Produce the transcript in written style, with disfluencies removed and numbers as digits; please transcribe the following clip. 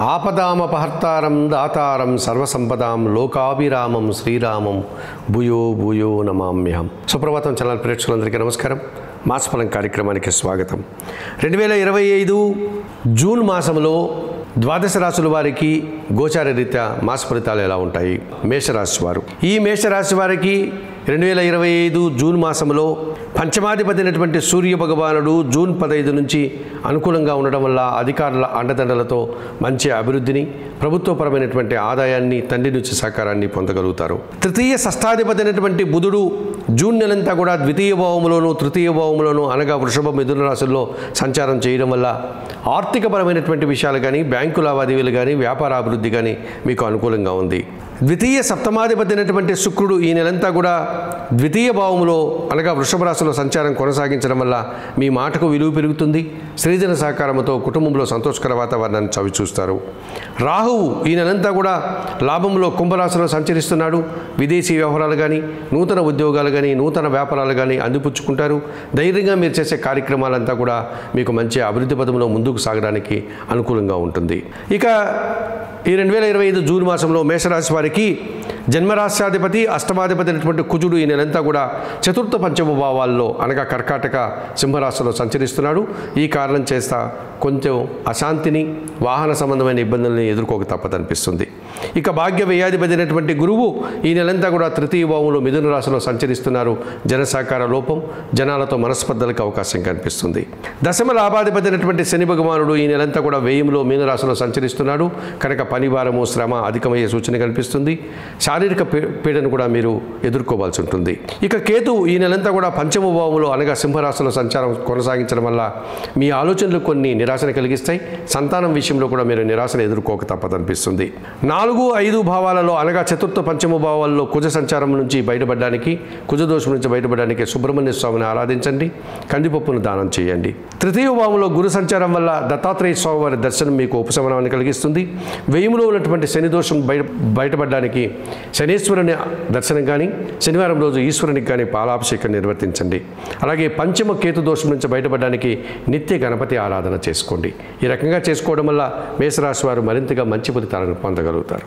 ఆపదామపహర్తారం దాతారం సర్వసంపదాం లోకాభిరామం శ్రీరామం భూయో భూయో నమామ్యహం. సుప్రభాతం ఛానల్ ప్రేక్షకులందరికీ నమస్కారం. మాసఫలం కార్యక్రమానికి స్వాగతం. 2025 జూన్ మాసంలో ద్వాదశ రాశుల వారికి గోచార రీత్యా మాస ఫలితాలు ఎలా ఉంటాయి? మేషరాశి వారు, ఈ మేషరాశి వారికి 2025 జూన్ మాసంలో పంచమాధిపతి అయినటువంటి సూర్య భగవానుడు జూన్ 15 నుంచి అనుకూలంగా ఉండడం వల్ల అధికారుల అండదండలతో మంచి అభివృద్ధిని, ప్రభుత్వపరమైనటువంటి ఆదాయాన్ని, తండ్రి నుంచి సహకారాన్ని పొందగలుగుతారు. తృతీయ షష్ఠాధిపతి అయినటువంటి బుధుడు జూన్ నెలంతా కూడా ద్వితీయ భావంలోను, తృతీయ భావంలోను అనగా వృషభ, మిథున రాశుల్లో సంచారం చేయడం వల్ల ఆర్థికపరమైనటువంటి విషయాలు కానీ, బ్యాంకు లావాదేవీలు కానీ, వ్యాపార అభివృద్ధి కానీ మీకు అనుకూలంగా ఉంది. ద్వితీయ సప్తమాధిపతి అయినటువంటి శుక్రుడు ఈ నెలంతా కూడా ద్వితీయ భావంలో అనగా వృషభ రాశిలో సంచారం కొనసాగించడం వల్ల మీ మాటకు విలువ పెరుగుతుంది. స్త్రీజన సహకారంతో కుటుంబంలో సంతోషకర వాతావరణాన్ని చవి చూస్తారు. రాహువు ఈ నెలంతా కూడా లాభంలో కుంభరాశిలో సంచరిస్తున్నాడు. విదేశీ వ్యవహారాలు కానీ, నూతన ఉద్యోగాలు కానీ, నూతన వ్యాపారాలు కానీ అందిపుచ్చుకుంటారు. ధైర్యంగా మీరు చేసే కార్యక్రమాలంతా కూడా మీకు మంచి అభివృద్ధి పదంలో ముందుకు సాగడానికి అనుకూలంగా ఉంటుంది. ఇక ఈ 2025 జూన్ మాసంలో మేషరాశి వారికి జన్మరాశ్యాధిపతి, అష్టమాధిపతి అయినటువంటి కుజుడు ఈ నెలంతా కూడా చతుర్థ పంచమ భావాల్లో అనగా కర్కాటక, సింహరాశిలో సంచరిస్తున్నాడు. ఈ కారణం చేస్తా కొంచెం అశాంతిని, వాహన సంబంధమైన ఇబ్బందులను ఎదుర్కోక తప్పదనిపిస్తుంది. ఇక భాగ్య వ్యయాధిపతి అయినటువంటి గురువు ఈ నెలంతా కూడా తృతీయ భావంలో మిథున రాశిలో సంచరిస్తున్నారు. జన సహకార లోపం, జనాలతో మనస్పర్ధలకు అవకాశం కనిపిస్తుంది. దశమ లాభాధిపతి అయినటువంటి శని భగవానుడు ఈ నెలంతా కూడా వ్యయంలో మీనరాశిలో సంచరిస్తున్నాడు. కనుక పనిభారము, శ్రమ అధికమయ్యే సూచన కనిపిస్తుంది. శారీరక పీడను కూడా మీరు ఎదుర్కోవాల్సి ఉంటుంది. ఇక కేతువు ఈ నెలంతా కూడా పంచమ భావంలో అనగా సింహరాశిలో సంచారం కొనసాగించడం వల్ల మీ ఆలోచనలు కొన్ని నిరాశను కలిగిస్తాయి. సంతానం విషయంలో కూడా మీరు నిరాశను ఎదుర్కోక తప్పదనిపిస్తుంది. 4, 5 భావాలలో అనగా చతుర్థ పంచమ భావాల్లో కుజ సంచారం నుంచి బయటపడడానికి, కుజదోషం నుంచి బయటపడడానికి సుబ్రహ్మణ్య స్వామిని ఆరాధించండి. కందిపప్పును దానం చేయండి. తృతీయ భావంలో గురు సంచారం వల్ల దత్తాత్రేయ స్వామి వారి దర్శనం మీకు ఉపశమనాన్ని కలిగిస్తుంది. వ్యయంలో ఉన్నటువంటి శని దోషం బయటపడడానికి శనీశ్వరుని దర్శనం కానీ, శనివారం రోజు ఈశ్వరునికి కానీ పాలాభిషేకం నిర్వర్తించండి. అలాగే పంచమ కేతు దోషం నుంచి బయటపడడానికి నిత్య గణపతి ఆరాధన చేసుకోండి. ఈ రకంగా చేసుకోవడం వల్ల మేషరాశి వారు మరింతగా మంచి ఫలితాలను పొందగలుగుతారు.